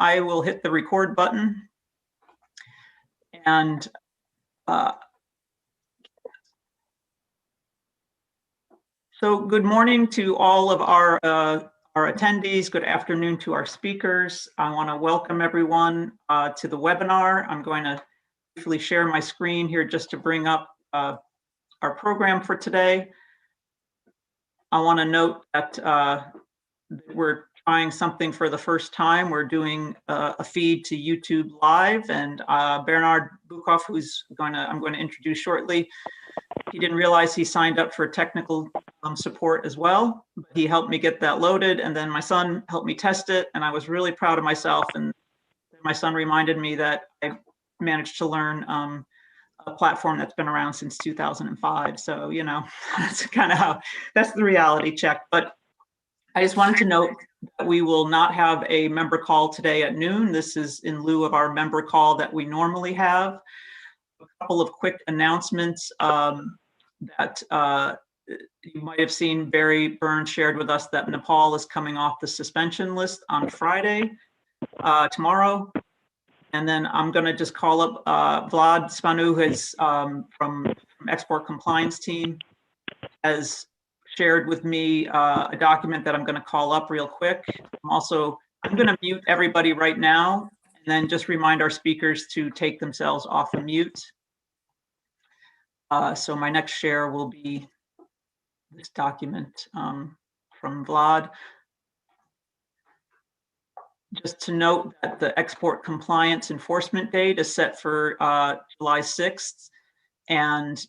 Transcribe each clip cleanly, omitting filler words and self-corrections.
I will hit the record button. And so good morning to all of our attendees. Good afternoon to our speakers. I want to welcome everyone to the webinar. I'm going to briefly share my screen here just to bring up our program for today. I want to note that we're trying something for the first time. We're doing a feed to YouTube Live, and Bernard Bukov, I'm going to introduce shortly, he didn't realize he signed up for technical support as well. He helped me get that loaded, and then my son helped me test it, and I was really proud of myself. And my son reminded me that I managed to learn a platform that's been around since 2005. So, you know, that's kind of how, that's the reality check. But I just wanted to note that we will not have a member call today at noon. This is in lieu of our member call that we normally have. A couple of quick announcements that you might have seen. Barry Burns shared with us that Nepal is coming off the suspension list on Friday, tomorrow. And then I'm going to just call up Vlad Spanu, who's from Export Compliance Team, has shared with me a document that I'm going to call up real quick. I'm going to mute everybody right now, and then just remind our speakers to take themselves off of mute. So my next share will be this document from Vlad. Just to note that the export compliance enforcement date is set for July 6th. And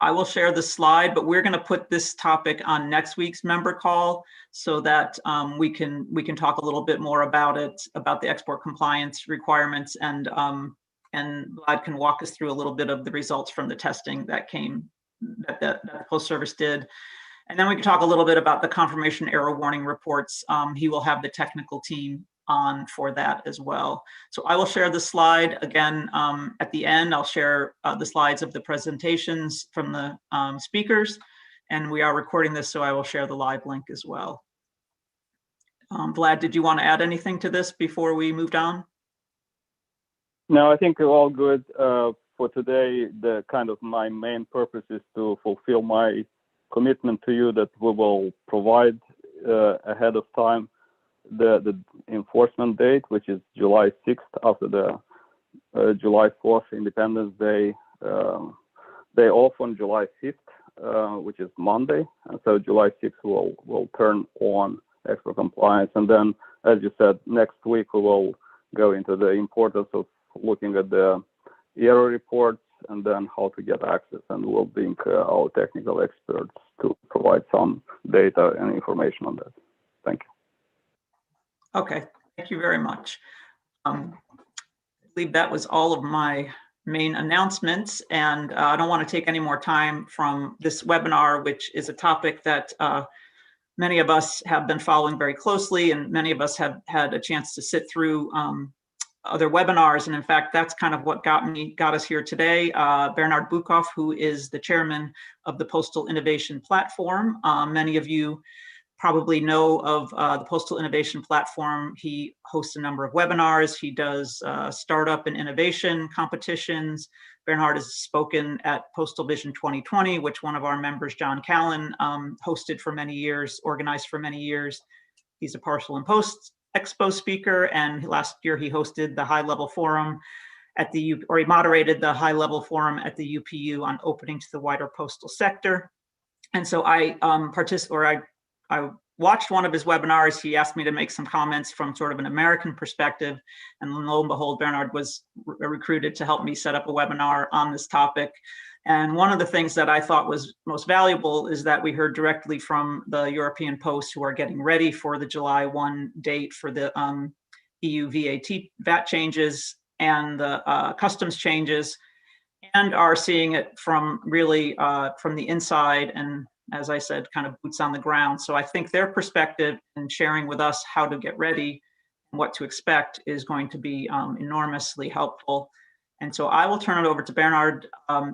I will share the slide, but we're going to put this topic on next week's member call so that we can talk a little bit more about it, about the export compliance requirements, and Vlad can walk us through a little bit of the results from the testing that the Post Service did. And then we can talk a little bit about the confirmation error warning reports. He will have the technical team on for that as well. So I will share the slide again at the end. I'll share the slides of the presentations from the speakers, and we are recording this, so I will share the live link as well. Vlad, did you want to add anything to this before we moved on? No, I think we're all good for today. The kind of my main purpose is to fulfill my commitment to you that we will provide ahead of time the enforcement date, which is July 6th, after the July 4th Independence Day day off on July 5th, which is Monday. And so July 6th will turn on export compliance. And then, as you said, next week we will go into the importance of looking at the error reports and then how to get access. And we'll bring our technical experts to provide some data and information on that. Thank you. Okay, thank you very much. I believe that was all of my main announcements, and I don't want to take any more time from this webinar, which is a topic that many of us have been following very closely, and many of us have had a chance to sit through other webinars. And in fact, that's kind of what got us here today. Bernard Bukov, who is the chairman of the Postal Innovation Platform. Many of you probably know of the Postal Innovation Platform. He hosts a number of webinars. He does startup and innovation competitions. Bernhard has spoken at Postal Vision 2020, which one of our members, John Callan, hosted for many years, organized for many years. He's a Parcel and Post Expo speaker, and last year he hosted the high-level forum at he moderated the high-level forum at the UPU on opening to the wider postal sector. And so I watched one of his webinars. He asked me to make some comments from sort of an American perspective, and lo and behold, Bernard was recruited to help me set up a webinar on this topic. And one of the things that I thought was most valuable is that we heard directly from the European Post, who are getting ready for the July 1 date for the EU VAT changes and the customs changes, and are seeing it from really from the inside, and as I said, kind of boots on the ground. So I think their perspective and sharing with us how to get ready and what to expect is going to be enormously helpful. And so I will turn it over to Bernard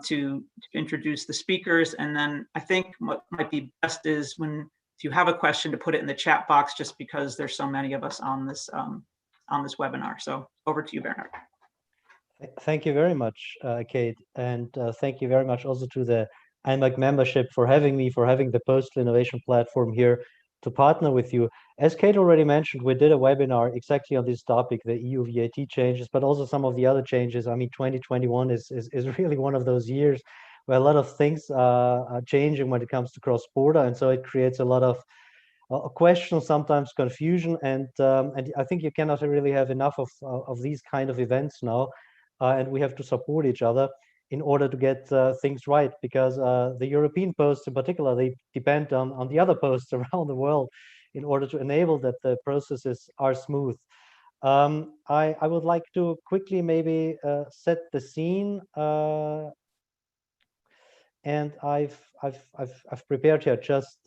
to introduce the speakers. And then I think what might be best is if you have a question, to put it in the chat box, just because there's so many of us on this on this webinar. So over to you, Bernard. Thank you very much, Kate, and thank you very much also to the IMAG membership for having me, for having the Postal Innovation Platform here to partner with you. As Kate already mentioned, we did a webinar exactly on this topic, the EU VAT changes, but also some of the other changes. I mean, 2021 is really one of those years where a lot of things are changing when it comes to cross-border, and so it creates a lot of questions, sometimes confusion, and I think you cannot really have enough of these kind of events now. And we have to support each other in order to get things right, because the European posts in particular, they depend on the other posts around the world in order to enable that the processes are smooth. I would like to quickly maybe set the scene, and I've prepared here just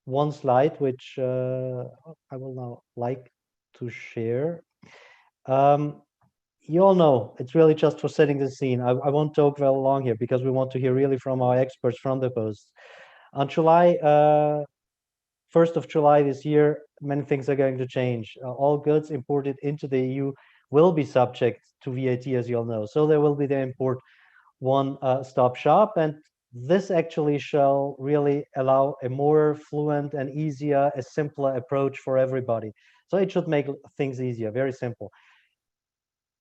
one slide, which I will now like to share. You all know it's really just for setting the scene. I won't talk very long here because we want to hear really from our experts from the posts. On July 1st of July this year, many things are going to change. All goods imported into the EU will be subject to VAT, as you all know. So there will be the import one-stop shop, and this actually shall really allow a more fluent and easier, a simpler approach for everybody. So it should make things easier, very simple.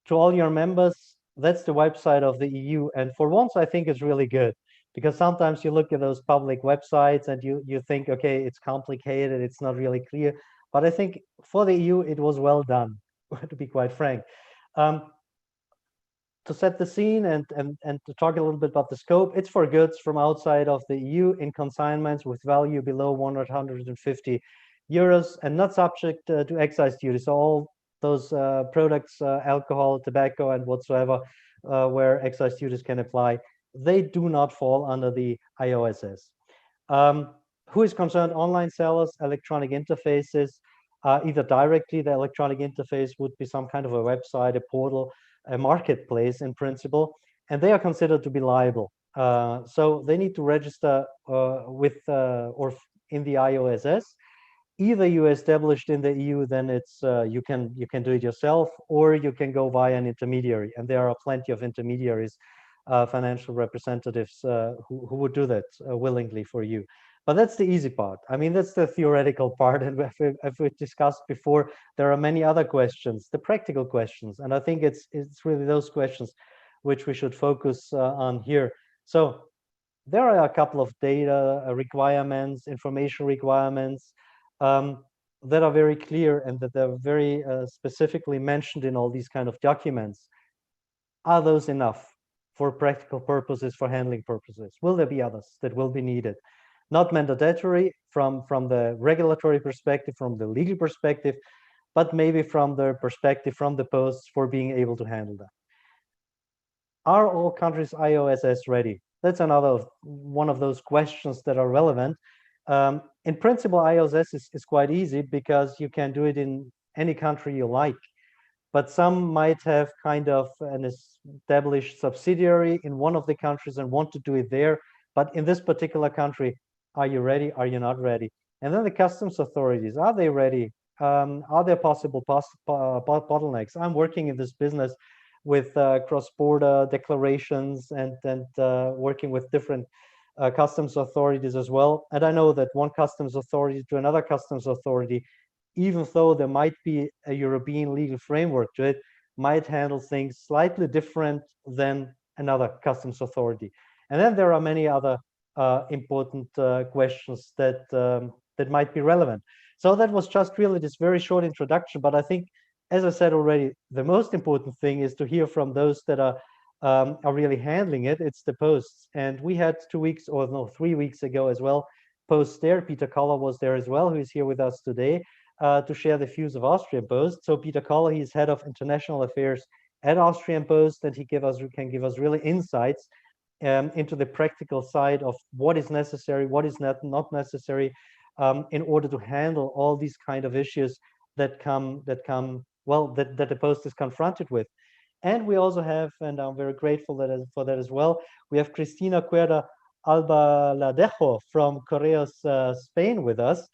To all your members, that's the website of the EU, and for once I think it's really good, because sometimes you look at those public websites and you think, okay, it's complicated, it's not really clear, but I think for the EU it was well done, to be quite frank. To set the scene and to talk a little bit about the scope, it's for goods from outside of the EU in consignments with value below 150 euros and not subject to excise duty. So all those products, alcohol, tobacco, and whatsoever, where excise duties can apply, they do not fall under the IOSS. Who is concerned? Online sellers, electronic interfaces, either directly, the electronic interface would be some kind of a website, a portal, a marketplace in principle, and they are considered to be liable. So they need to register with or in the IOSS. Either you established in the EU, then it's you can do it yourself, or you can go via an intermediary, and there are plenty of intermediaries, financial representatives who would do that willingly for you. But that's the easy part. I mean, that's the theoretical part, and as we discussed before, there are many other questions, the practical questions, and I think it's really those questions which we should focus on here. So there are a couple of data requirements, information requirements, that are very clear and that they're very specifically mentioned in all these kind of documents. Are those enough for practical purposes, for handling purposes? Will there be others that will be needed? Not mandatory from the regulatory perspective, from the legal perspective, but maybe from the perspective from the posts for being able to handle that. Are all countries IOSS ready? That's another one of those questions that are relevant. In principle, IOSS is quite easy because you can do it in any country you like, but some might have kind of an established subsidiary in one of the countries and want to do it there. But in this particular country, are you ready? Are you not ready? And then the customs authorities, are they ready? Are there possible bottlenecks? I'm working in this business with cross-border declarations and working with different customs authorities as well. And I know that one customs authority to another customs authority, even though there might be a European legal framework to it, might handle things slightly different than another customs authority. And then there are many other important questions that that might be relevant. So that was just really this very short introduction, but I think, as I said already, the most important thing is to hear from those that are really handling it. It's the posts, and we had 2 weeks, or no, 3 weeks ago as well, posts there. Peter Koller was there as well, who is here with us today to share the views of Austrian Post. So Peter Koller, he's head of international affairs at Austrian Post, and he can give us really insights into the practical side of what is necessary, what is not necessary, in order to handle all these kind of issues that the post is confronted with. And we also have, and I'm very grateful for that as well, we have Cristina Cuerda Albaladejo from Correos, Spain with us.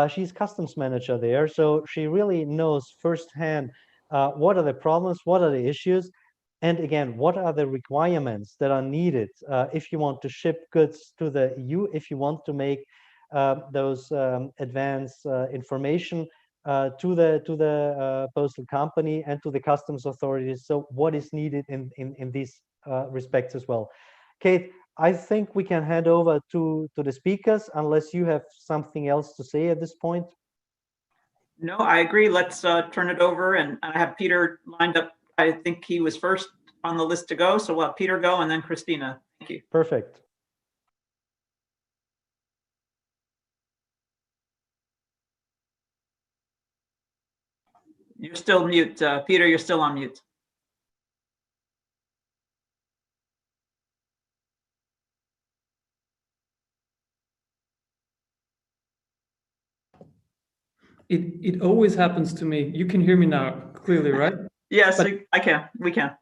She's customs manager there, so she really knows firsthand what are the problems, what are the issues, and again, what are the requirements that are needed if you want to ship goods to the EU, if you want to make those advanced information to the postal company and to the customs authorities. So what is needed in these respects as well. Kate, I think we can hand over to the speakers unless you have something else to say at this point. No, I agree. Let's turn it over, and I have Peter lined up. I think he was first on the list to go, so we'll have Peter go and then Christina. Thank you. Perfect. You're still mute. Peter, you're still on mute. It always happens to me. You can hear me now clearly, right? Yes, But I can. We can.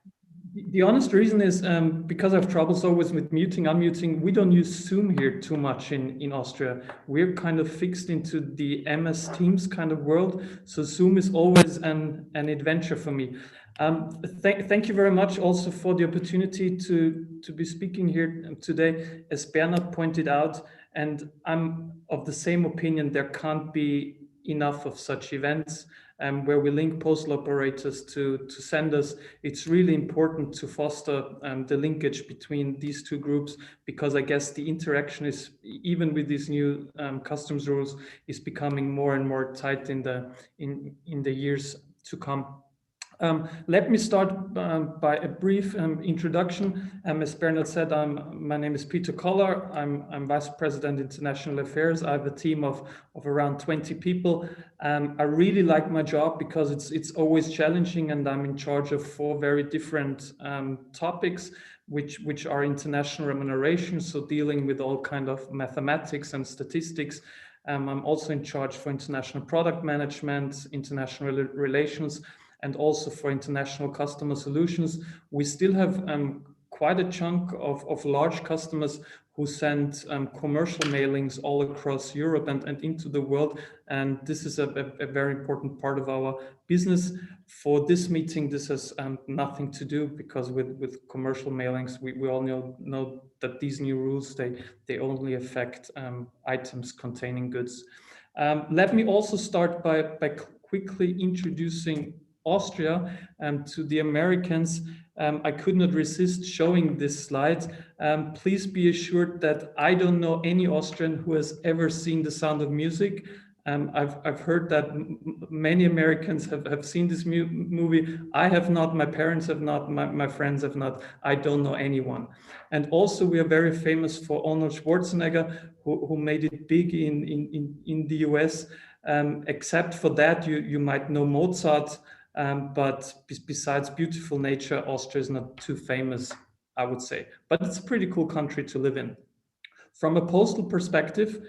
the honest reason is because I have troubles always with muting, unmuting. We don't use Zoom here too much in Austria. We're kind of fixed into the MS Teams kind of world. So Zoom is always an adventure for me. Thank you very much also for the opportunity to be speaking here today. As Bernhard pointed out, and I'm of the same opinion, there can't be enough of such events where we link postal operators to senders. It's really important to foster the linkage between these two groups, because I guess the interaction is, even with these new customs rules, is becoming more and more tight in the years to come. Let me start by a brief introduction. As Bernhard said, my name is Peter Koller. I'm Vice President International Affairs. I have a team of around 20 people. I really like my job because it's always challenging, and I'm in charge of 4 very different topics, which are international remuneration, so dealing with all kind of mathematics and statistics. I'm also in charge for international product management, international relations, and also for international customer solutions. We still have quite a chunk of large customers who send commercial mailings all across Europe and into the world. And this is a very important part of our business. For this meeting, this has nothing to do, because with commercial mailings, we all know that these new rules, they only affect items containing goods. Let me also start by quickly introducing Austria to the Americans. I could not resist showing this slide. Please be assured that I don't know any Austrian who has ever seen The Sound of Music. I've heard that many Americans have seen this movie. I have not, my parents have not, my friends have not. I don't know anyone. And also we are very famous for Arnold Schwarzenegger, who made it big in the US. Except for that, you might know Mozart. But besides beautiful nature, Austria is not too famous, I would say. But it's a pretty cool country to live in. From a postal perspective,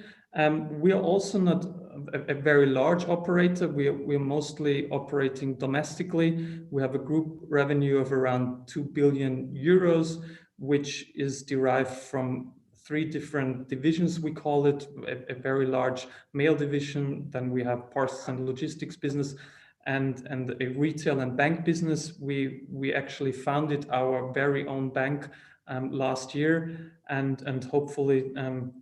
we are also not a very large operator. We are mostly operating domestically. We have a group revenue of around 2 billion euros, which is derived from 3 different divisions. We call it a very large mail division. Then we have parcels and logistics business, and a retail and bank business. We actually founded our very own bank last year, and hopefully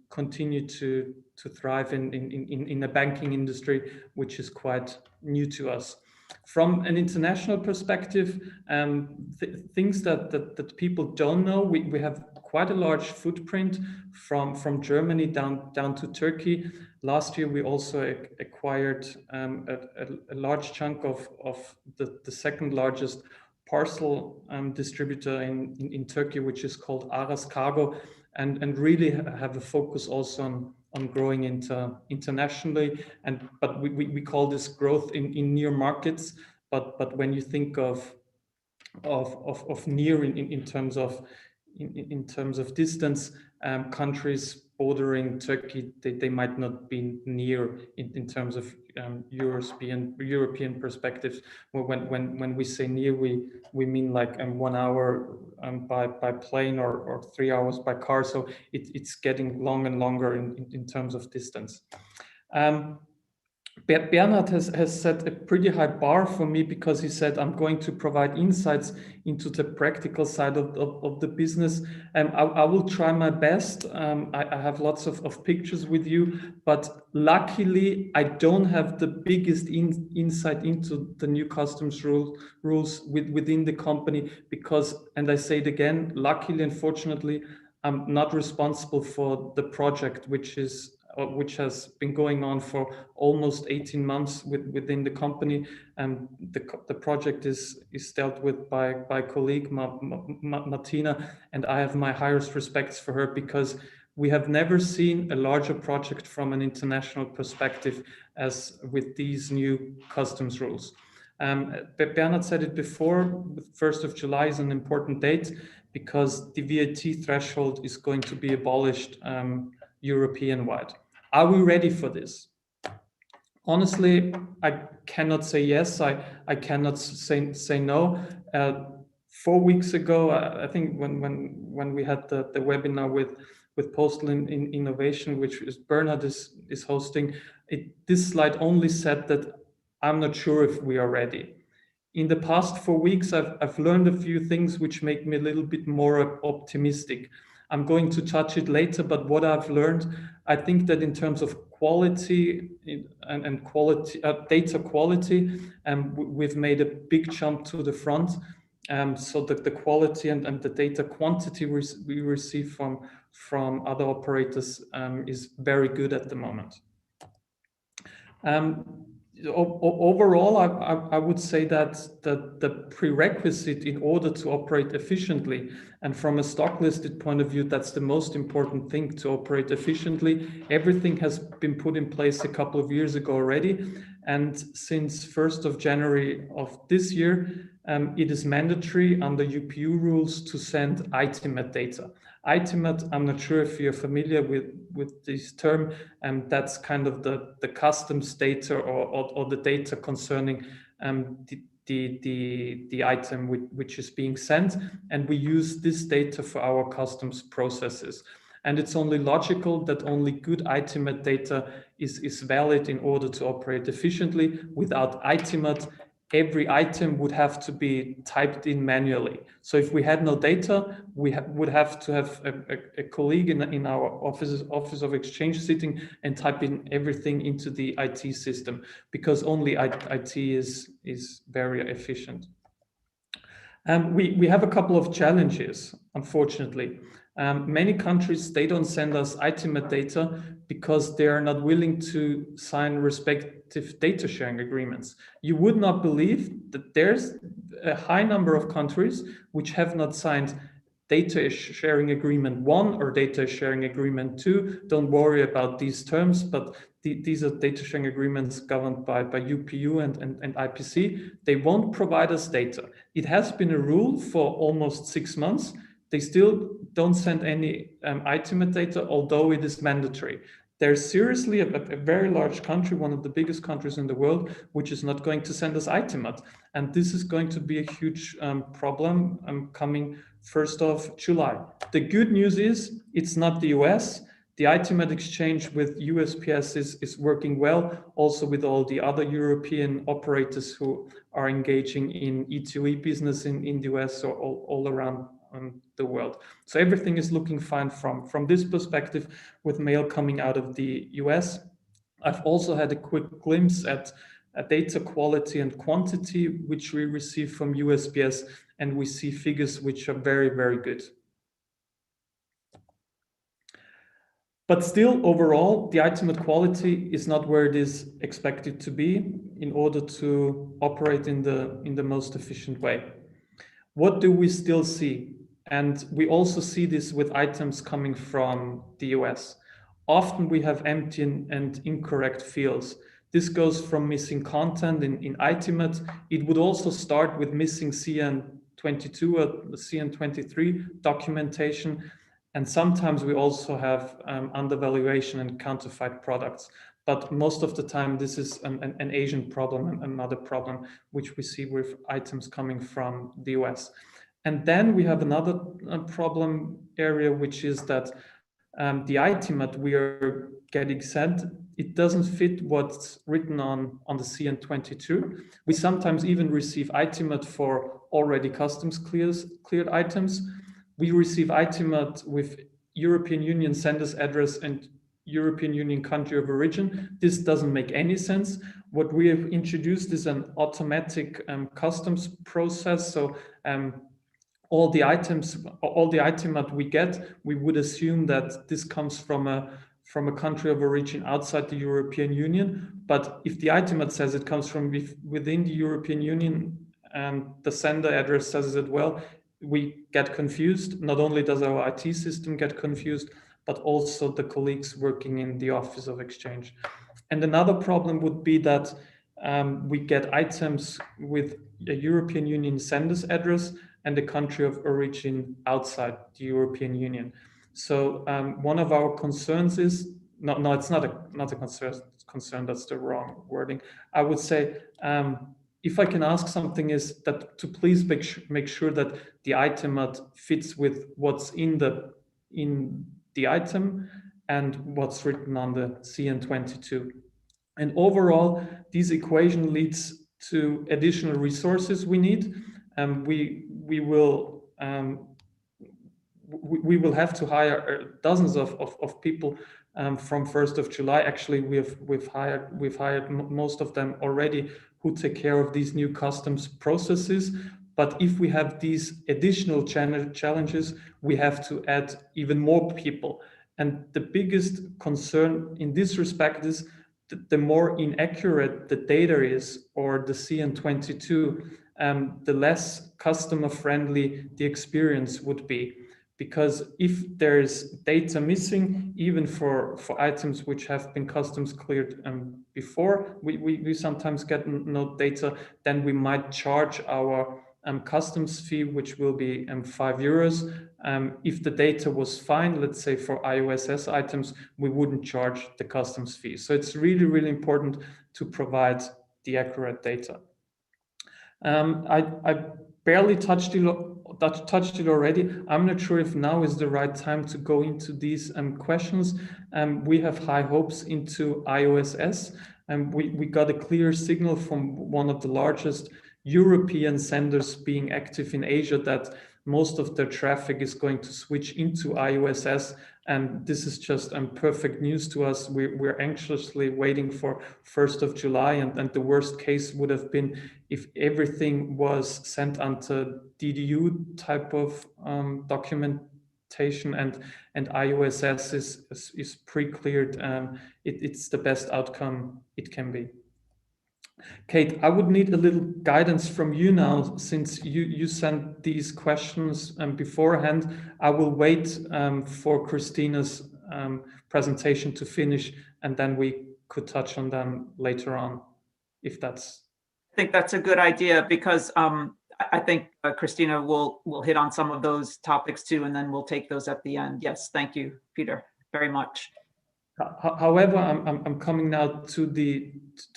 continue to thrive in the banking industry, which is quite new to us. From an international perspective, things that people don't know, we have quite a large footprint from Germany down to Turkey. Last year, we also acquired a large chunk of the second largest parcel distributor in Turkey, which is called Aras Cargo, and really have a focus also on growing internationally. But we call this growth in near markets. But when you think of near in terms of distance, countries bordering Turkey, they might not be near in terms of European perspectives. When we say near, we mean like 1 hour by plane or 3 hours by car. So it's getting long and longer in terms of distance. Bernhard has set a pretty high bar for me, because he said, I'm going to provide insights into the practical side of the business. I will try my best. I have lots of pictures with you, but luckily I don't have the biggest insight into the new customs rules within the company, because, and I say it again, luckily, unfortunately, I'm not responsible for the project, which has been going on for almost 18 months within the company. The project is dealt with by colleague Martina, and I have my highest respects for her, because we have never seen a larger project from an international perspective as with these new customs rules. Bernhard said it before, the 1st of July is an important date, because the VAT threshold is going to be abolished European-wide. Are we ready for this? Honestly, I cannot say yes. I cannot say no. 4 weeks ago, I think when we had the webinar with Postal Innovation, which is Bernhard is hosting, this slide only said that I'm not sure if we are ready. In the past 4 weeks, I've learned a few things which make me a little bit more optimistic. I'm going to touch it later, but what I've learned, I think that in terms of quality and quality, data quality, we've made a big jump to the front. So that the quality and the data quantity we receive from other operators is very good at the moment. Overall, I would say that the prerequisite in order to operate efficiently, and from a stock listed point of view, that's the most important thing to operate efficiently. Everything has been put in place a couple of years ago already. And since 1st of January of this year, it is mandatory under UPU rules to send ITMAT data. ITMAT, I'm not sure if you're familiar with this term, and that's kind of the customs data or the data concerning the item which is being sent, and we use this data for our customs processes. And it's only logical that only good ITMAT data is valid in order to operate efficiently. Without ITMAT, every item would have to be typed in manually. So if we had no data, we would have to have a colleague in our office of exchange sitting and type in everything into the IT system, because only IT is very efficient. We have a couple of challenges, unfortunately. Many countries, they don't send us ITMAT data because they are not willing to sign respective data sharing agreements. You would not believe that there's a high number of countries which have not signed data sharing agreement 1 or data sharing agreement 2. Don't worry about these terms, but these are data sharing agreements governed by UPU and IPC. They won't provide us data. It has been a rule for almost 6 months. They still don't send any ITMAT data, although it is mandatory. There's seriously a very large country, one of the biggest countries in the world, which is not going to send us ITMAT. And this is going to be a huge problem coming 1st of July. The good news is it's not the US. The ITMAT exchange with USPS is working well, also with all the other European operators who are engaging in E2E business in the US or all around the world. So everything is looking fine from this perspective with mail coming out of the US. I've also had a quick glimpse at data quality and quantity, which we receive from USPS, and we see figures which are very, very good. But still, overall, the ITMAT quality is not where it is expected to be in order to operate in the most efficient way. What do we still see? And we also see this with items coming from the US. Often we have empty and incorrect fields. This goes from missing content in ITMAT. It would also start with missing CN22 or CN23 documentation. And sometimes we also have undervaluation and counterfeit products. But most of the time, this is an Asian problem, another problem, which we see with items coming from the US. And then we have another problem area, which is that the ITMAT we are getting sent it doesn't fit what's written on the CN22. We sometimes even receive ITIMAT for already customs cleared items. We receive ITIMAT with European Union sender's address and European Union country of origin. This doesn't make any sense. What we have introduced is an automatic customs process. So all the ITIMAT we get, we would assume that this comes from a country of origin outside the European Union. But if the ITIMAT says it comes from within the European Union and the sender address says it well, we get confused. Not only does our IT system get confused, but also the colleagues working in the Office of Exchange. And another problem would be that we get items with a European Union sender's address and a country of origin outside the European Union. So one of our concerns is, no, it's not a concern, that's the wrong wording. I would say, if I can ask something, is that to please make sure that the ITIMAT fits with what's in the item and what's written on the CN22. And overall, this equation leads to additional resources we need. We will have to hire dozens of people from 1st of July. Actually, we've hired most of them already who take care of these new customs processes. But if we have these additional challenges, we have to add even more people. And the biggest concern in this respect is the more inaccurate the data is, or the CN22, the less customer friendly the experience would be. Because if there's data missing, even for items which have been customs cleared before, we sometimes get no data, then we might charge our customs fee, which will be €5. If the data was fine, let's say for IOSS items, we wouldn't charge the customs fee. So it's really, really important to provide the accurate data. I barely touched it already. I'm not sure if now is the right time to go into these questions. We have high hopes into IOSS, and we got a clear signal from one of the largest European senders being active in Asia that most of their traffic is going to switch into IOSS, and this is just perfect news to us. We're anxiously waiting for 1st of July, and the worst case would have been if everything was sent onto DDU type of documentation and IOSS is pre-cleared. It's the best outcome it can be. Kate, I would need a little guidance from you now, since you sent these questions beforehand. I will wait for Christina's presentation to finish, and then we could touch on them later on, if that's... I think that's a good idea, because I think Christina will hit on some of those topics too, and then we'll take those at the end. Yes, thank you, Peter, very much. However, I'm coming now to the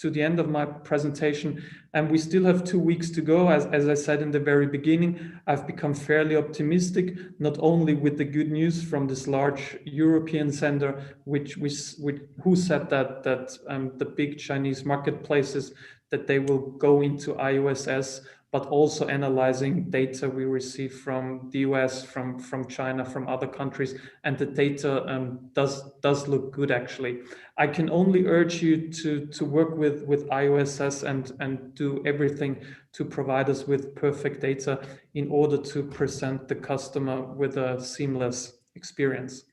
end of my presentation, and we still have 2 weeks to go. As I said in the very beginning, I've become fairly optimistic, not only with the good news from this large European sender, who said that the big Chinese marketplaces, that they will go into IOSS, but also analyzing data we receive from the US, from China, from other countries, and the data does look good, actually. I can only urge you to work with IOSS and do everything to provide us with perfect data in order to present the customer with a seamless experience.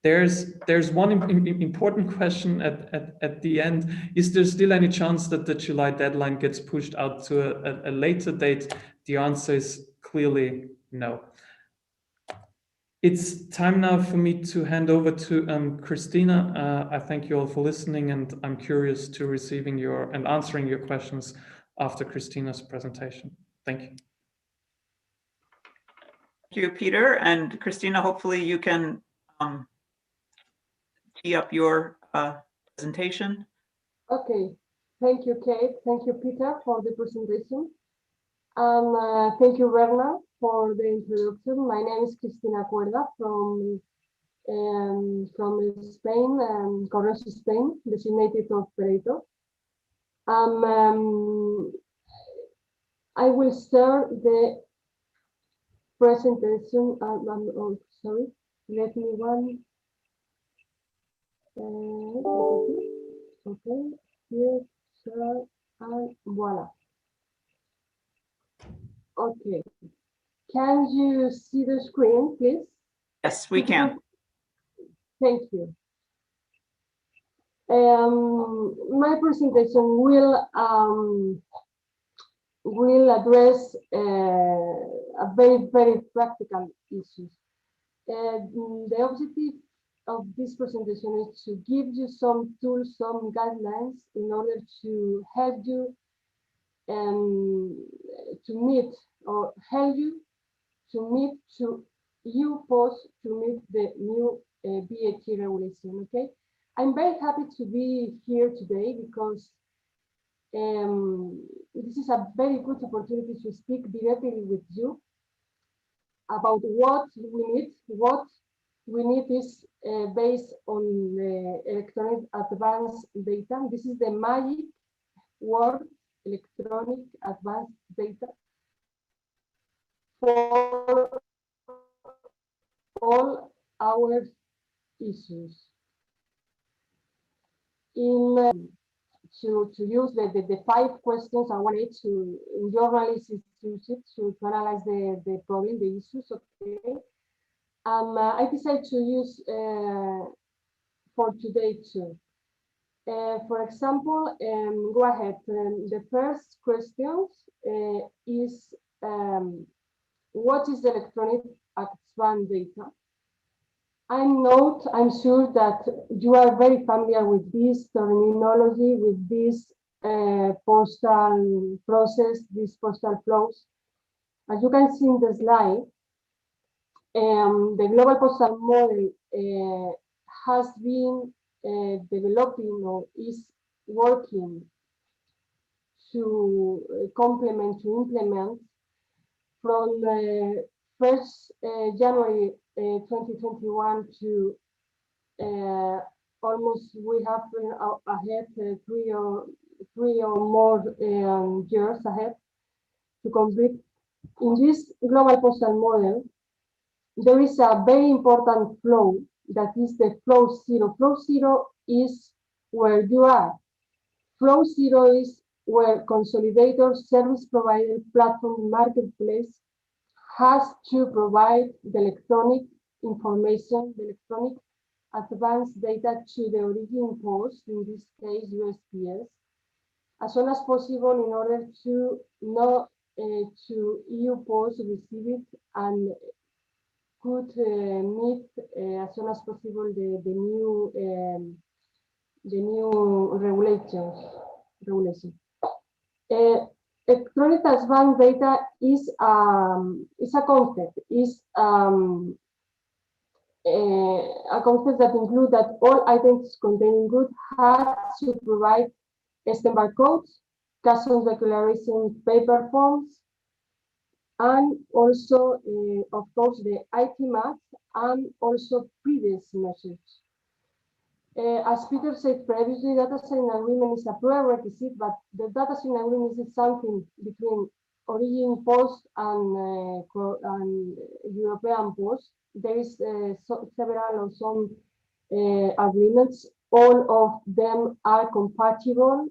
There's one important question at the end. Is there still any chance that the July deadline gets pushed out to a later date? The answer is clearly no. It's time now for me to hand over to Christina. I thank you all for listening, and I'm curious to receiving and answering your questions after Christina's presentation. Thank you. Thank you, Peter. And Christina, hopefully you can tee up your presentation. Okay, thank you, Kate. Thank you, Peter, for the presentation. And thank you, Werner, for the introduction. My name is Cristina Cuerda from from Spain, Correos Spain, designated operator. I will start the presentation. Oh, sorry, let me one. Okay, here, share, and voila. Okay, can you see the screen, please? Yes, we can. Thank you. My presentation will address a very practical issues. The objective of this presentation is to give you some tools, some guidelines in order to help you to meet or help you to meet to meet the new VAT regulation. Okay, I'm very happy to be here today because this is a very good opportunity to speak directly with you about what we need. What we need is based on the electronic advanced data. This is the magic word, electronic advanced data, for all our issues. To use the 5 questions I wanted to in journalists to analyze the problem, the issues. Okay, I decided to use for today too. For example, go ahead. The first question is what is electronic advanced data? I'm sure that you are very familiar with this terminology, with this postal process, these postal flows. As you can see in the slide, the global postal model has been developing or is working to complement, to implement from 1st January 2021 to almost we have ahead 3 or more years ahead to complete. In this global postal model, there is a very important flow that is the flow zero. Flow zero is where you are. Flow zero is where consolidator, service provider, platform, marketplace has to provide the electronic information, the electronic advanced data to the origin post, in this case USPS, as soon as possible in order to know to EU Post receive it and could meet as soon as possible the new regulation. Electronic advanced data is a concept, is a concept that includes that all items containing goods have to provide stamp barcodes, customs declaration paper forms, and also, of course, the IMAG and also previous measures. As Peter said previously, data sharing agreement is a prerequisite, but the data sharing agreement is something between origin post and European post. There is several or some agreements. All of them are compatible.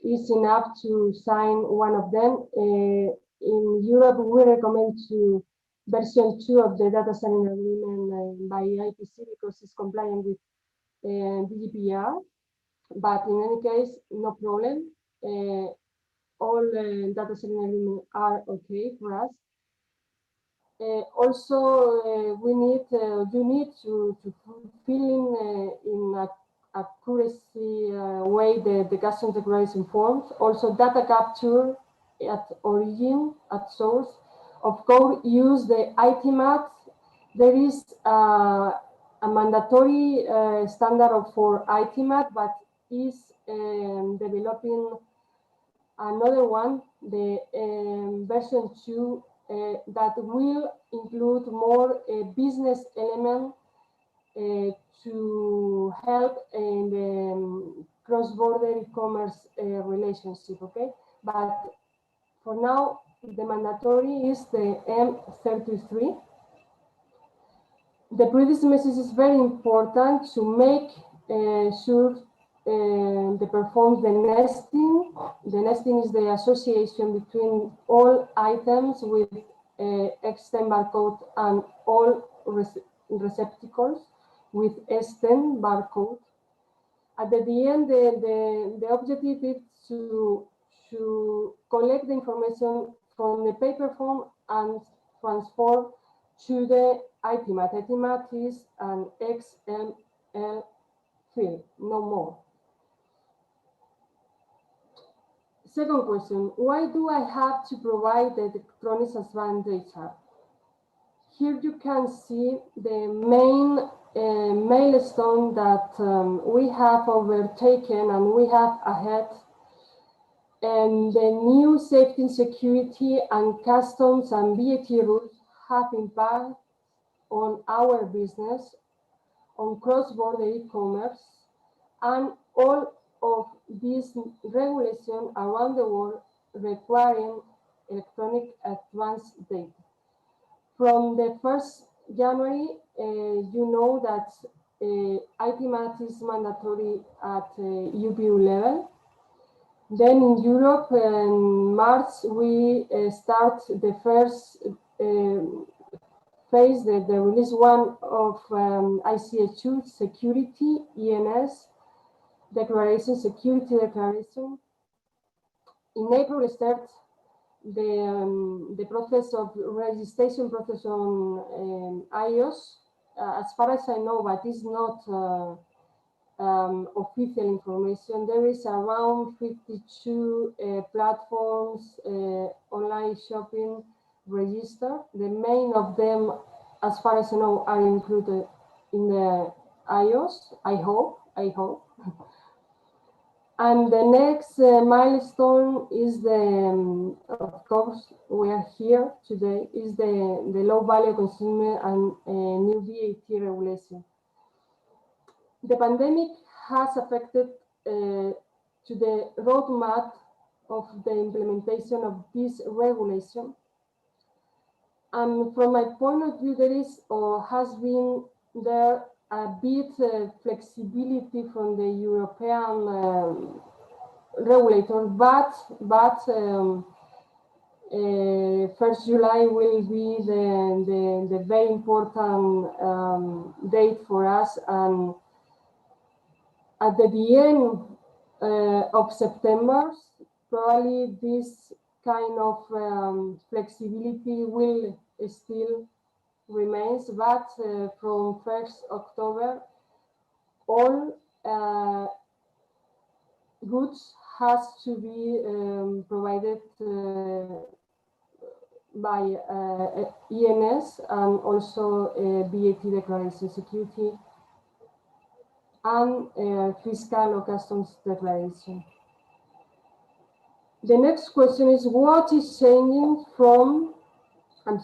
It's enough to sign one of them. In Europe, we recommend to version 2 of the data sharing agreement by IPC because it's compliant with GDPR. But in any case, no problem. All data sharing agreements are okay for us. Also, we need you need to fill in a accuracy way the customs declaration forms. Also, data capture at origin, at source. Of course, use the ITMAT. There is a mandatory standard for ITMAT, but is developing another one, the version 2, that will include more business element to help in the cross-border e-commerce relationship, okay? But for now, the mandatory is the M33. The previous message is very important to make sure they perform the nesting. The nesting is the association between all items with X10 barcode and all receptacles with S10 barcode. At the end, the objective is to collect the information from the paper form and transform to the ITMAT. ITMAT is an XML field, no more. Second question, why do I have to provide the electronic advanced data? Here you can see the main milestone that we have overtaken and we have ahead, and the new safety, security, and customs and VAT rules have impact on our business, on cross-border e-commerce, and all of these regulations around the world requiring electronic advanced data. From the 1st January, you know that ITMAT is mandatory at UBU level. Then in Europe, in March, we start the first phase, the release 1 of ICH2 security, ENS, declaration, security declaration. In April, we start the process of registration process on iOS. As far as I know, but it's not official information. There is around 52 platforms, online shopping register. The main of them, as far as I know, are included in the iOS. I hope. And the next milestone is the, of course, we are here today, is the low value consumer and new VAT regulation. The pandemic has affected to the roadmap of the implementation of this regulation. And from my point of view, there is or has been there a bit flexibility from the European regulator, but 1st July will be the very important date for us, and at the end of September, probably this kind of flexibility will still remains, but from 1st October, all goods has to be provided by ENS and also VAT declaration, security and fiscal or customs declaration. The next question is, what is changing from, from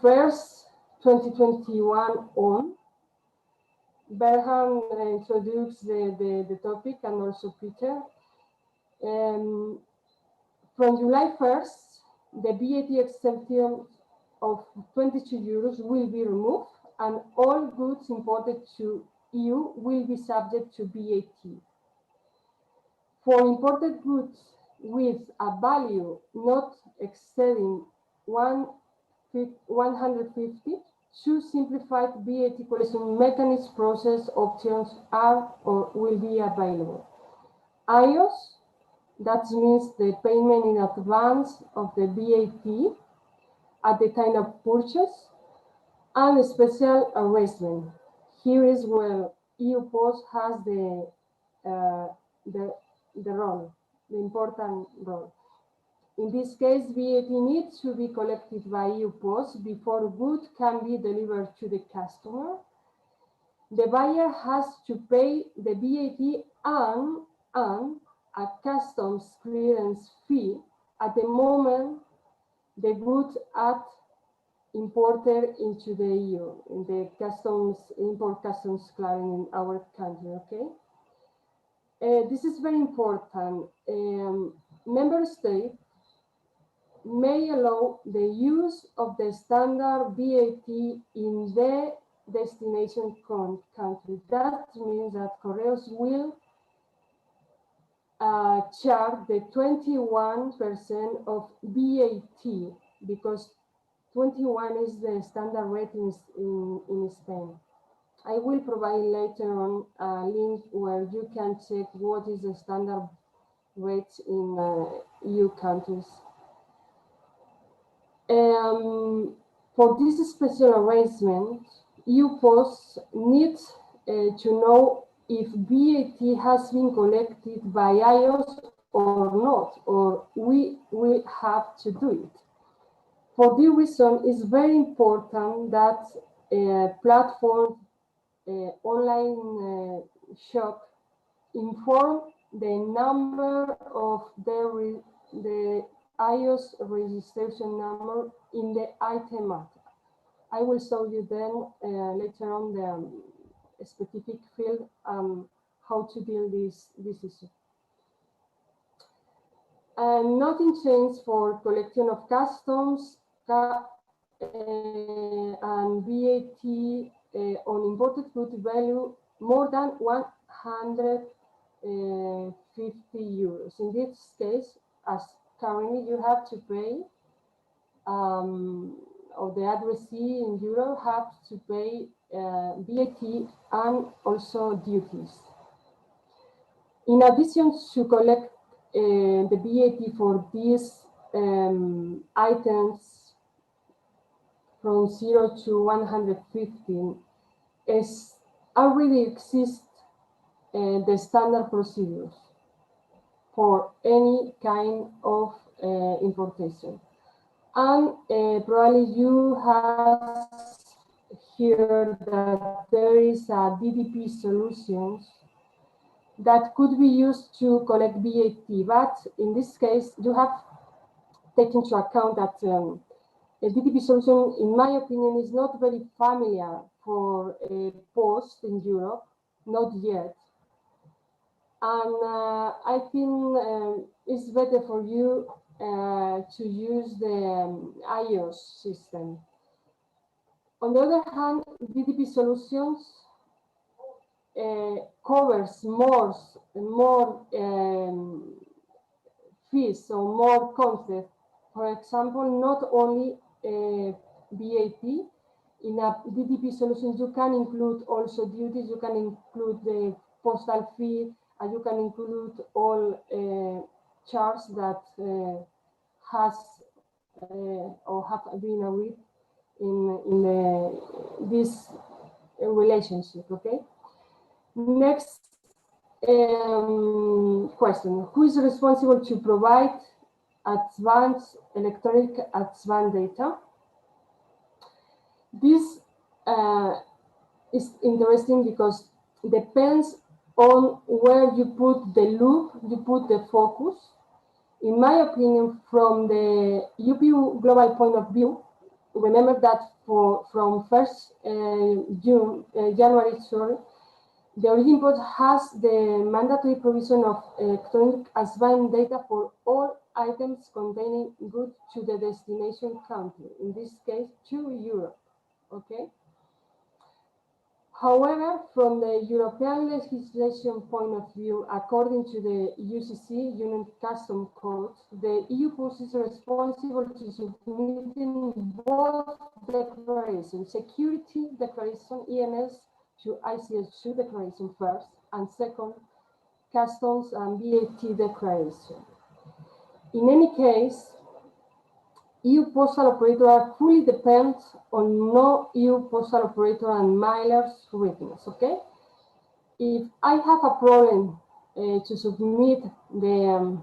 1st 2021 on? Berhan introduced the topic, and also Peter. From July 1st, the VAT exemption of 22 euros will be removed, and all goods imported to EU will be subject to VAT. For imported goods with a value not exceeding 150, two simplified VAT collection mechanism process options are or will be available. iOS, that means the payment in advance of the VAT at the time of purchase, and special arrangement. Here is where EU Post has the role, the important role. In this case, VAT needs to be collected by EU Post before goods can be delivered to the customer. The buyer has to pay the VAT and a customs clearance fee at the moment the goods at imported into the EU, in the import customs clearing in our country, okay? This is very important. Member states may allow the use of the standard VAT in the destination country. That means that Correos will charge the 21% of VAT, because 21 is the standard rate in Spain. I will provide later on a link where you can check what is the standard rate in EU countries. For this special arrangement, EU Post needs to know if VAT has been collected by iOS or not, or we will have to do it. For this reason, it's very important that platform online shop inform the number of the iOS registration number in the item map. I will show you then later on the specific field how to deal this issue. And nothing changed for collection of customs and VAT on imported goods value more than 150 euros. In this case, as currently you have to pay, or the addressee in Europe have to pay VAT and also duties. In addition to collect the VAT for these items from 0 to 115, is already exist the standard procedures for any kind of importation. And probably you have heard that there is a DDP solutions that could be used to collect VAT, but in this case, you have taken into account that a DDP solution, in my opinion, is not very familiar for a post in Europe, not yet. And I think it's better for you to use the iOS system. On the other hand, DDP solutions covers more fees or more content. For example, not only VAT. In a DDP solution, you can include also duties, you can include the postal fee, and you can include all charges that has or have been agreed in this relationship, okay? Next question, who is responsible to provide advanced electronic advance data? This is interesting because it depends on where you put the loop, you put the focus. In my opinion, from the UPU global point of view, remember that from 1st January, the origin port has the mandatory provision of electronic advance data for all items containing goods to the destination country, in this case, to Europe, okay? However, from the European legislation point of view, according to the UCC, Union Customs Code, the EU Post is responsible to submitting both declarations, security declaration, ENS, to ICS2 declaration first, and second, customs and VAT declaration. In any case, EU postal operators fully depend on no EU postal operator and mailers readiness, okay? If I have a problem to submit the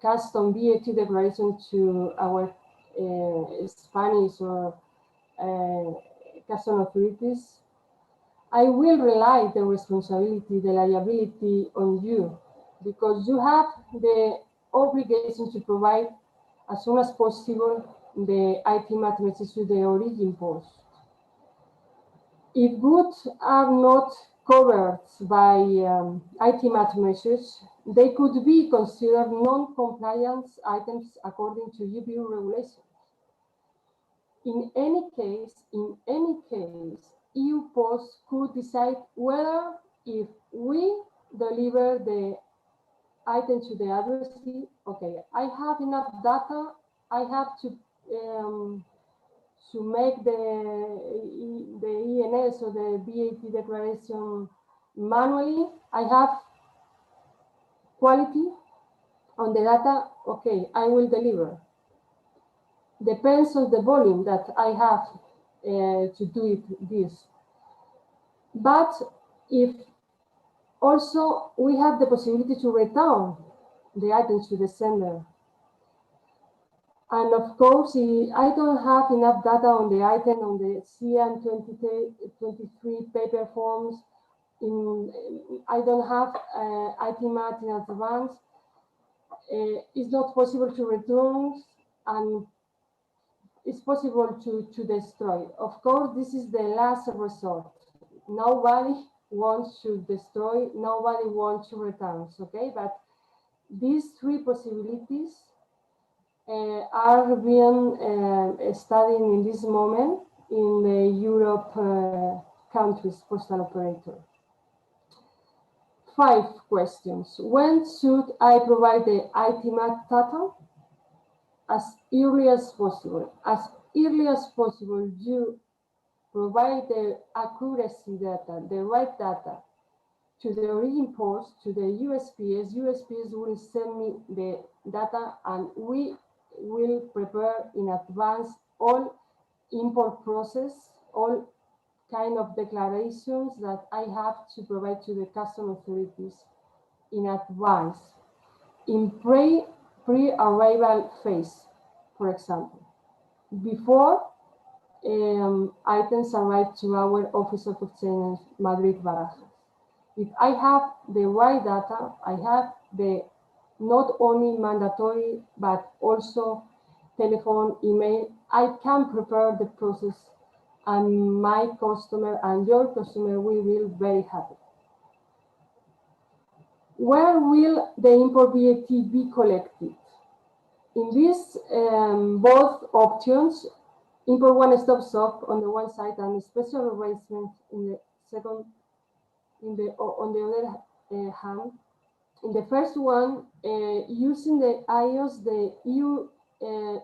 custom VAT declaration to our Spanish or custom authorities, I will rely the responsibility, the liability on you, because you have the obligation to provide as soon as possible the ITMAT message to the origin post. If goods are not covered by ITMAT measures, they could be considered non-compliance items according to UBU regulations. In any case, EU Post could decide whether, if we deliver the item to the addressee, okay, I have enough data, I have to make the ENS or the VAT declaration manually, I have quality on the data, okay, I will deliver. Depends on the volume that I have to do this. But if also we have the possibility to return the items to the sender. And of course, if I don't have enough data on the item on the CN 23 paper forms, I don't have ITMAT in advance, it's not possible to return, and it's possible to destroy. Of course, this is the last resort. Nobody wants to destroy, nobody wants to return, okay? But these three possibilities are being studied in this moment in the Europe countries postal operator. 5 questions. When should I provide the ITMAT data? As early as possible. As early as possible, you provide the accuracy data, the right data, to the origin post, to the USPS. USPS will send me the data, and we will prepare in advance all import process, all kind of declarations that I have to provide to the customs authorities in advance, in pre-arrival phase, for example, before items arrive to our Office of Exchange, Madrid Barajas. If I have the right data, I have the not only mandatory, but also telephone, email, I can prepare the process, and my customer and your customer will be very happy. Where will the import VAT be collected? In these both options, import one-stop shop on the one side and special arrangement in the second, on the other hand. In the first one, using the IOS, the EU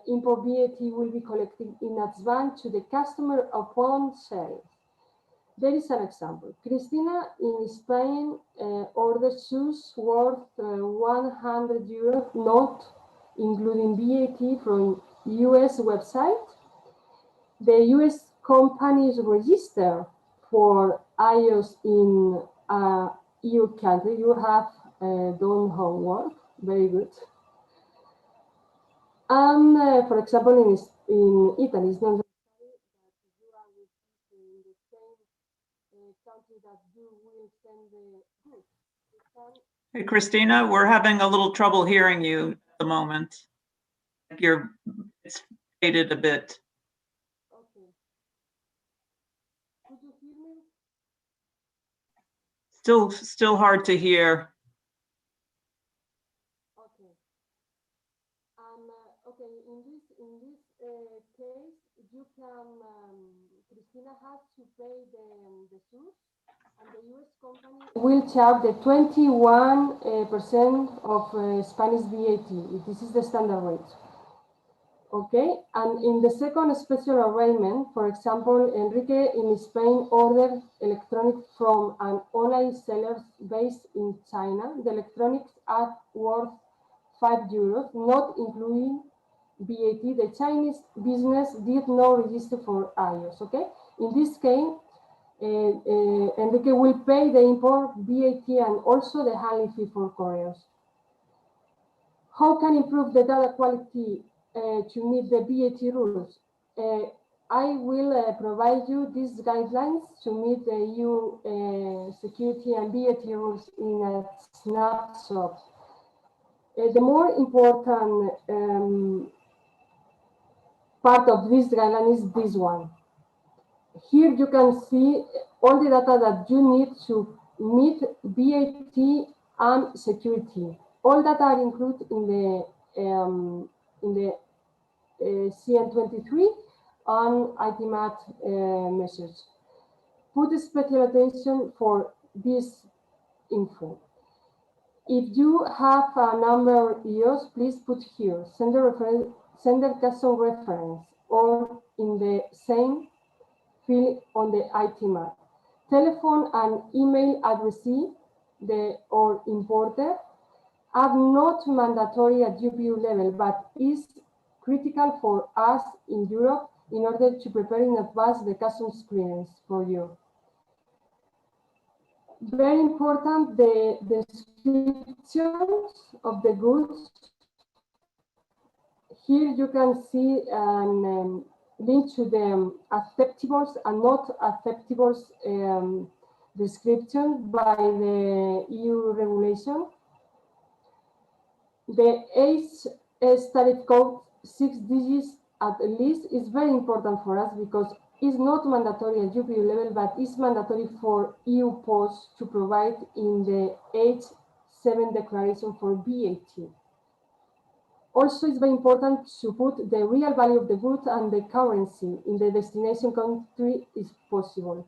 import VAT will be collected in advance to the customer upon sale. There is an example. Cristina in Spain ordered shoes worth 100 euros, not including VAT, from US website. The US company is registered for IOS in EU country. You have done homework, very good. And for example, in Italy, it's not necessary that you are registered in the same country that you will send the goods. Hey, Christina, we're having a little trouble hearing you at the moment. It's faded a bit. Okay. Could you hear me? Still hard to hear. Okay. Okay. In this case, you can. Cristina has to pay the shoes, and the US company will charge the 21% of Spanish VAT. This is the standard rate. Okay, and in the second special arrangement, for example, Enrique in Spain ordered electronics from an online seller based in China. The electronics are worth 5 euros, not including VAT. The Chinese business did not register for IOS. Okay, in this case, Enrique will pay the import VAT and also the handling fee for couriers. How can improve the data quality to meet the VAT rules? I will provide you these guidelines to meet the EU security and VAT rules in a snapshot. The more important part of this guideline is this one. Here you can see all the data that you need to meet VAT and security. All data are included in the CN23 on IMAG message. Put special attention for this info. If you have a number of EOS, please put here sender custom reference or in the same field on the IMAG. Telephone and email addressee or importer are not mandatory at UPU level, but is critical for us in Europe in order to prepare in advance the customs clearance for you. Very important, the descriptions of the goods. Here you can see an link to the acceptables and not acceptables description by the EU regulation. The HS tariff code 6 digits at least is very important for us because it's not mandatory at UPU level, but it's mandatory for EU Post to provide in the H7 declaration for VAT. Also, it's very important to put the real value of the good and the currency in the destination country if possible.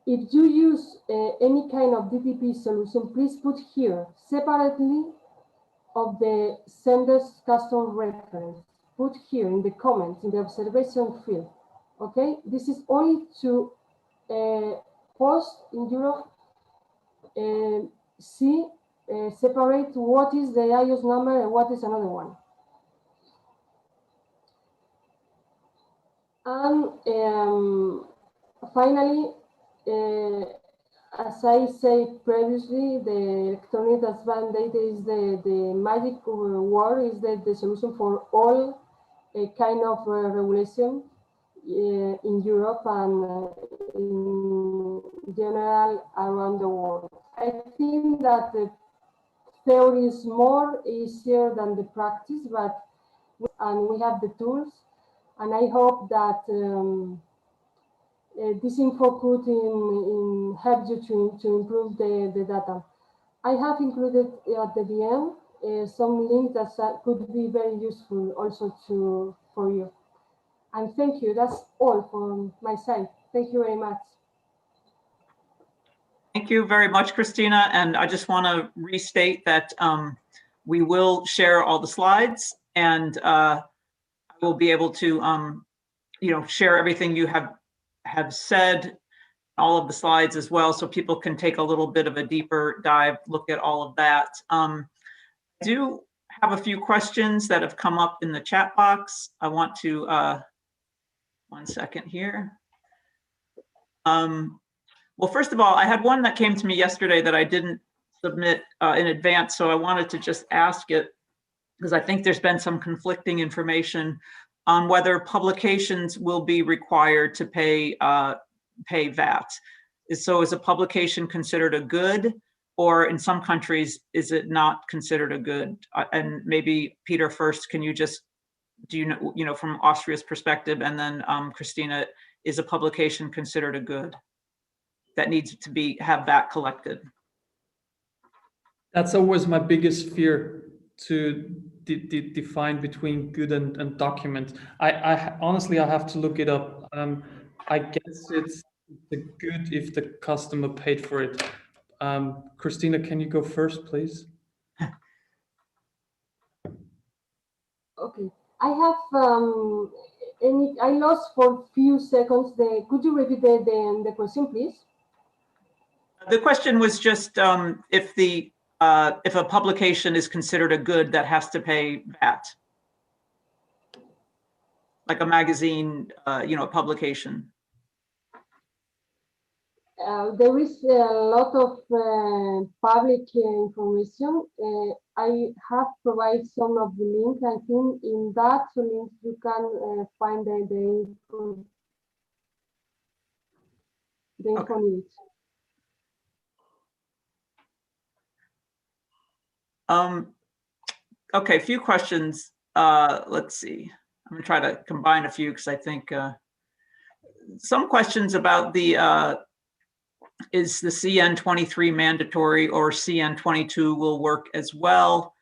If you use any kind of DTP solution, please put here separately of the sender's custom reference. Put here in the comments, in the observation field. Okay, this is only to post in Europe, separate what is the IOS number and what is another one. And finally, as I said previously, the electronic advanced data is the magic word, is the solution for all kind of regulation in Europe and in general around the world. I think that the theory is more easier than the practice, but we have the tools, and I hope that this info could help you to improve the data. I have included at the end some links that could be very useful also for you. And thank you. That's all from my side. Thank you very much. Thank you very much, Christina. And I just want to restate that we will share all the slides, and I will be able to, share everything you have said, all of the slides as well, so people can take a little bit of a deeper dive, look at all of that. I do have a few questions that have come up in the chat box. I want to, 1 second here. Well, first of all, I had one that came to me yesterday that I didn't submit in advance, so I wanted to just ask it because I think there's been some conflicting information on whether publications will be required to pay VAT. So is a publication considered a good, or in some countries, is it not considered a good? And maybe Peter first, can you just, do you know, from Austria's perspective, and then Christina, is a publication considered a good that needs to have VAT collected? That's always my biggest fear, to define between good and document. I honestly, I have to look it up. I guess it's a good if the customer paid for it. Christina, can you go first, please? Okay, I have I lost for a few seconds. Could you repeat the question, please? The question was just if a publication is considered a good that has to pay VAT, like a magazine, a publication. There is a lot of public information. I have provided some of the links. I think in that link you can find the info. The info needs. Okay, a few questions. Let's see. I'm going to try to combine a few because I think some questions about the is the CN23 mandatory or CN22 will work as well.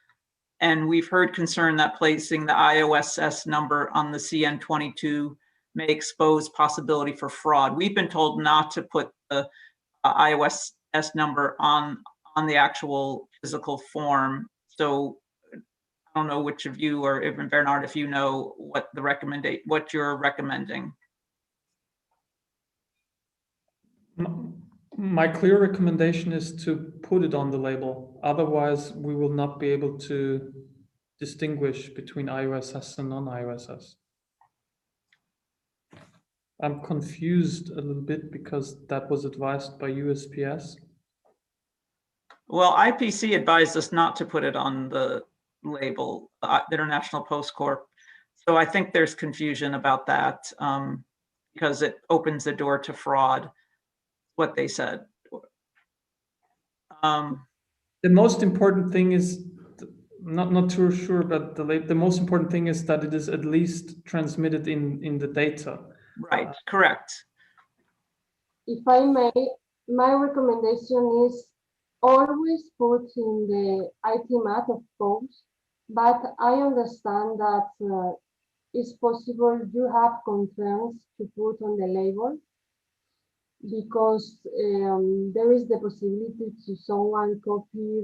And we've heard concern that placing the IOSS number on the CN22 may expose possibility for fraud. We've been told not to put the IOSS number on the actual physical form. So I don't know which of you, or even Bernard, if you know what what you're recommending. My clear recommendation is to put it on the label. Otherwise, we will not be able to distinguish between IOSS and non-IOSS. I'm confused a little bit because that was advised by USPS. Well, IPC advised us not to put it on the label, the International Post Corp. So I think there's confusion about that because it opens the door to fraud, what they said. The most important thing is, not too sure, but the most important thing is that it is at least transmitted in the data. Right, correct. If I may, my recommendation is always put in the ITMAT, of course, but I understand that it's possible you have concerns to put on the label because there is the possibility to someone copy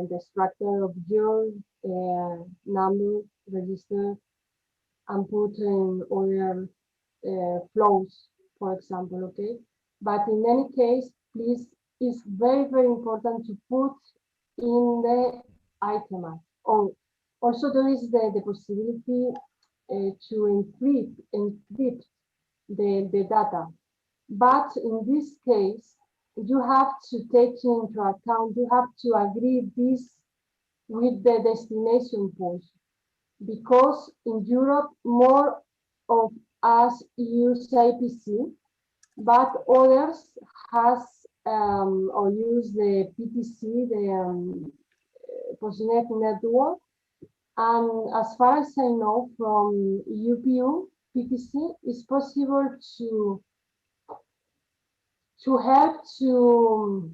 the structure of your number register and put in other flows, for example, okay? But in any case, please, it's very, very important to put in the item. Also, there is the possibility to encrypt the data. But in this case, you have to take into account, you have to agree this with the destination post, because in Europe, more of us use IPC, but others has or use the PTC, the Postnet network. And as far as I know from UPU, PTC is possible to help to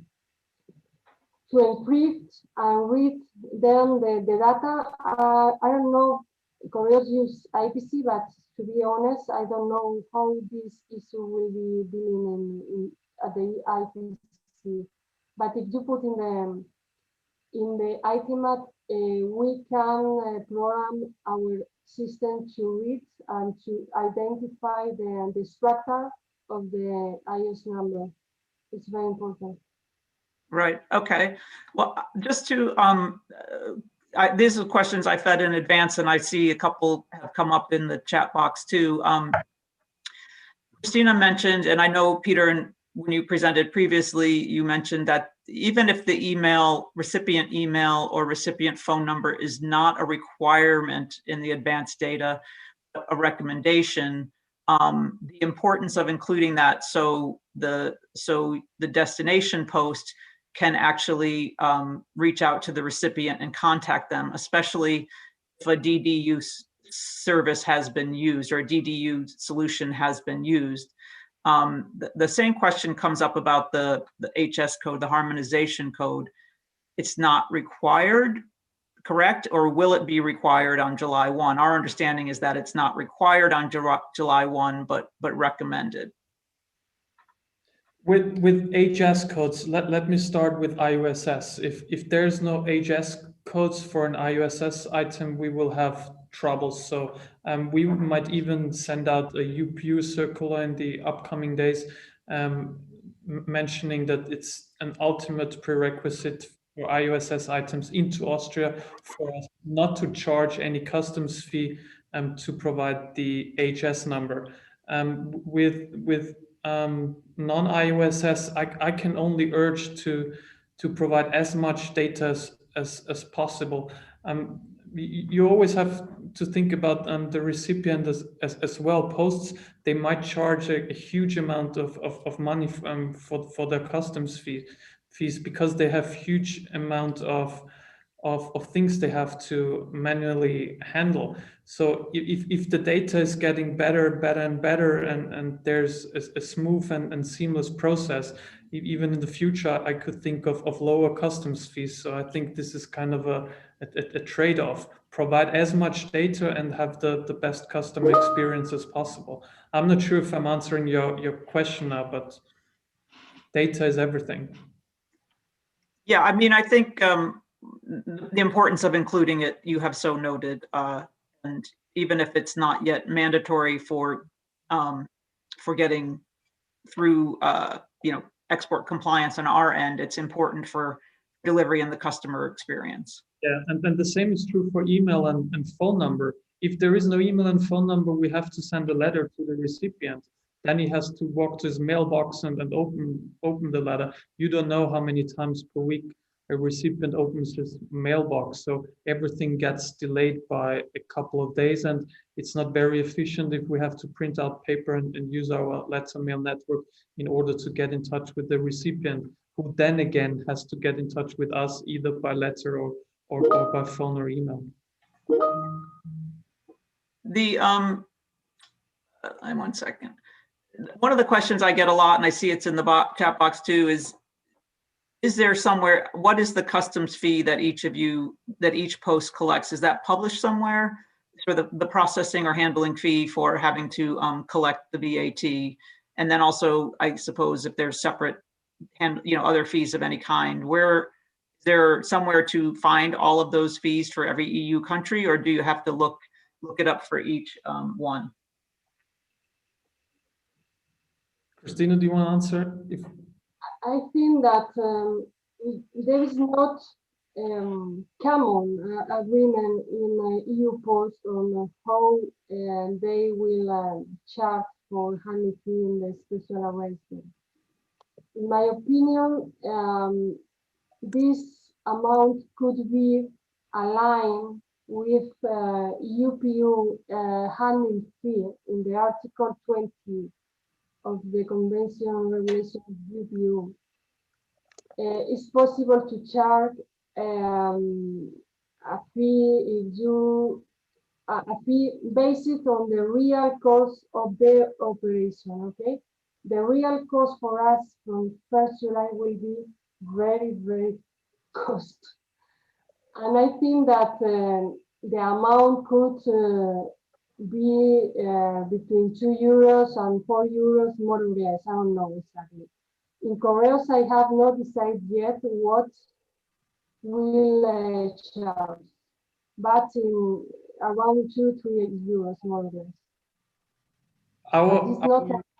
encrypt and read then the data. I don't know, Correos use IPC, but to be honest, I don't know how this issue will be dealing at the IPC. But if you put in the ITMAT, we can program our system to read and to identify the structure of the IS number. It's very important. Right. Okay. Well, just to these are questions I fed in advance, and I see a couple have come up in the chat box too. Christina mentioned, and I know Peter, and when you presented previously, you mentioned that even if the recipient email or recipient phone number is not a requirement in the advanced data, a recommendation, the importance of including that so the destination post can actually reach out to the recipient and contact them, especially if a DDU service has been used or a DDU solution has been used. The same question comes up about the HS code, the harmonization code. It's not required, correct? Or will it be required on July 1? Our understanding is that it's not required on July 1, but recommended. With HS codes, let me start with IOSS. If there's no HS codes for an IOSS item, we will have troubles. So we might even send out a UPU circular in the upcoming days, mentioning that it's an ultimate prerequisite for IOSS items into Austria for us not to charge any customs fee to provide the HS number. With non-IOSS, I can only urge to provide as much data as possible. You always have to think about the recipient as well. Posts, they might charge a huge amount of money for their customs fees because they have huge amount of things they have to manually handle. So if the data is getting better and better, and there's a smooth and seamless process, even in the future, I could think of lower customs fees. So I think this is kind of a trade-off. Provide as much data and have the best customer experience as possible. I'm not sure if I'm answering your question now, but data is everything. Yeah, I mean, I think the importance of including it, you have so noted, and even if it's not yet mandatory for getting through, export compliance on our end, it's important for delivery and the customer experience. Yeah, and the same is true for email and phone number. If there is no email and phone number, we have to send a letter to the recipient. Then he has to walk to his mailbox and open the letter. You don't know how many times per week a recipient opens his mailbox. So everything gets delayed by a couple of days, and it's not very efficient if we have to print out paper and use our letter mail network in order to get in touch with the recipient, who then again has to get in touch with us either by letter or by phone or email. The one second. One of the questions I get a lot, and I see it's in the chat box too, is there somewhere, what is the customs fee that each post collects? Is that published somewhere for the processing or handling fee for having to collect the VAT? And then also, I suppose if there's separate other fees of any kind, where is there somewhere to find all of those fees for every EU country, or do you have to look it up for each one? Christina, do you want to answer? I think that there is not common agreement in EU Post on how they will charge for handling fee in the special arrangement. In my opinion, this amount could be aligned with UPU handling fee in the Article 20 of the Convention Regulation of UPU. It's possible to charge a fee a fee based on the real cost of the operation. Okay, the real cost for us from 1st July will be very, very cost, and I think that the amount could be between €2 and €4, more or less. I don't know exactly. In Correos, I have not decided yet what will charge, but in around €2-3 more or less.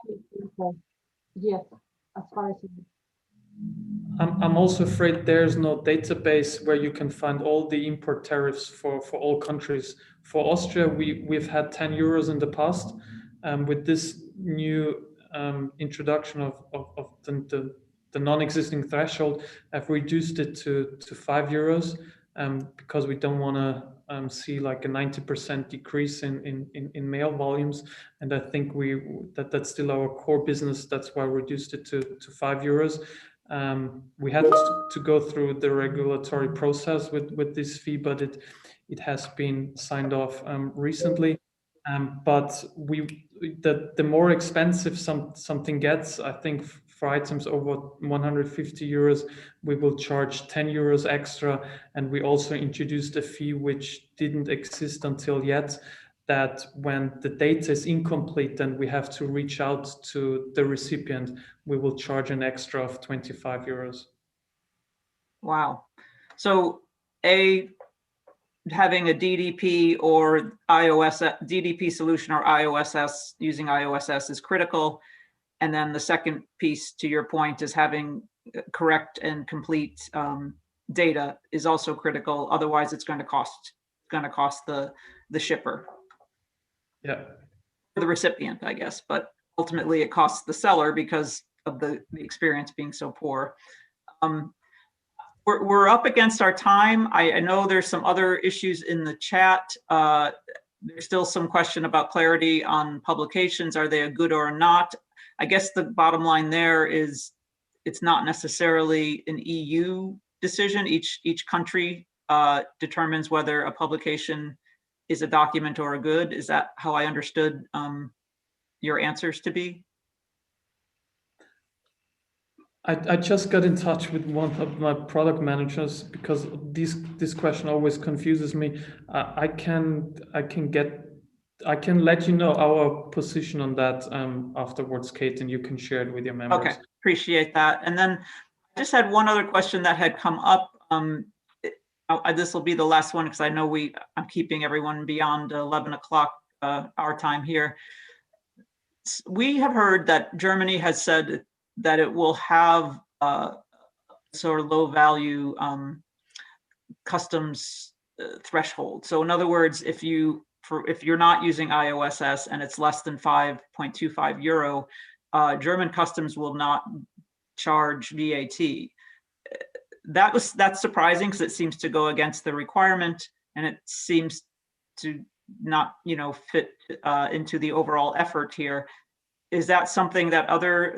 It's not yet, as far as I know. I'm also afraid there's no database where you can find all the import tariffs for all countries. For Austria, we've had €10 in the past. With this new introduction of the non-existing threshold, I've reduced it to €5 because we don't want to see like a 90% decrease in mail volumes, and I think that's still our core business. That's why I reduced it to €5. We had to go through the regulatory process with this fee, but it has been signed off recently. But the more expensive something gets, I think for items over €150, we will charge €10 extra. And we also introduced a fee which didn't exist until yet, that when the data is incomplete and we have to reach out to the recipient, we will charge an extra of €25. Wow. So having a DDP or DDP solution or IOSS, using IOSS is critical. And then the second piece, to your point, is having correct and complete data is also critical. Otherwise, it's going to cost the shipper. Yeah. The recipient, I guess, but ultimately it costs the seller because of the experience being so poor. We're up against our time. I know there's some other issues in the chat. There's still some question about clarity on publications. Are they a good or not? I guess the bottom line there is it's not necessarily an EU decision. Each country determines whether a publication is a document or a good. Is that how I understood your answers to be? I just got in touch with one of my product managers because this question always confuses me. I can let you know our position on that afterwards, Kate, and you can share it with your members. Okay, appreciate that. And then I just had one other question that had come up. This will be the last one because I know I'm keeping everyone beyond 11 o'clock our time here. We have heard that Germany has said that it will have sort of low value customs threshold. So in other words, if you're not using IOSS and it's less than 5.25 euro, German customs will not charge VAT. That's surprising because it seems to go against the requirement, and it seems to not, fit into the overall effort here. Is that something that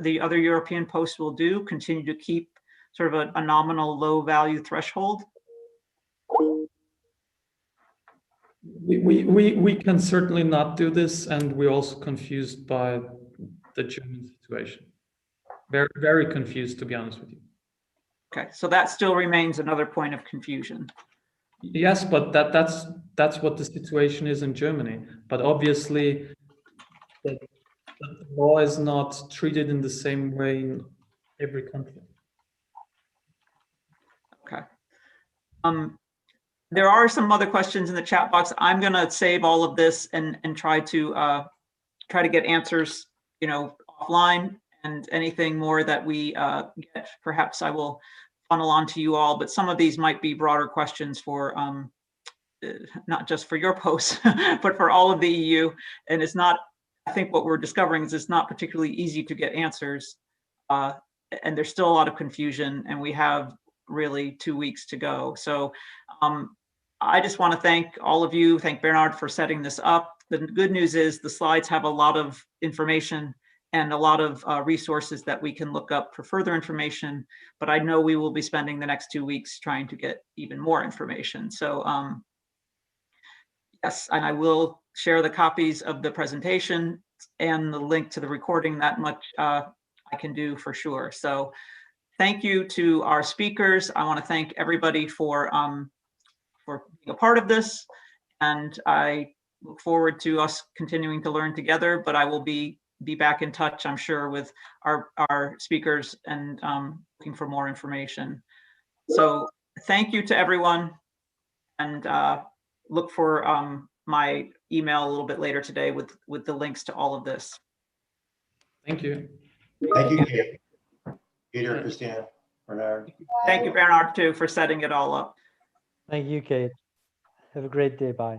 the other European posts will do? Continue to keep sort of a nominal low value threshold? We can certainly not do this, and we're also confused by the German situation. Very, very confused, to be honest with you. Okay, so that still remains another point of confusion. Yes, but that's what the situation is in Germany. But obviously, the law is not treated in the same way in every country. Okay. There are some other questions in the chat box. I'm going to save all of this and try to get answers, offline, and anything more that we get, perhaps I will funnel on to you all. But some of these might be broader questions for not just for your posts, but for all of the EU. And it's not, I think what we're discovering is it's not particularly easy to get answers. And there's still a lot of confusion, and we have really 2 weeks to go. So I just want to thank all of you, thank Bernard for setting this up. The good news is the slides have a lot of information and a lot of resources that we can look up for further information, but I know we will be spending the next 2 weeks trying to get even more information. So yes, and I will share the copies of the presentation and the link to the recording. That much I can do for sure. So thank you to our speakers. I want to thank everybody for being a part of this, and I look forward to us continuing to learn together. But I will be back in touch, I'm sure, with our speakers and looking for more information. So thank you to everyone, and look for my email a little bit later today with the links to all of this. Thank you. Thank you, Kate. Peter, Christina, Bernard. Thank you, Bernard, too, for setting it all up. Thank you, Kate. Have a great day. Bye.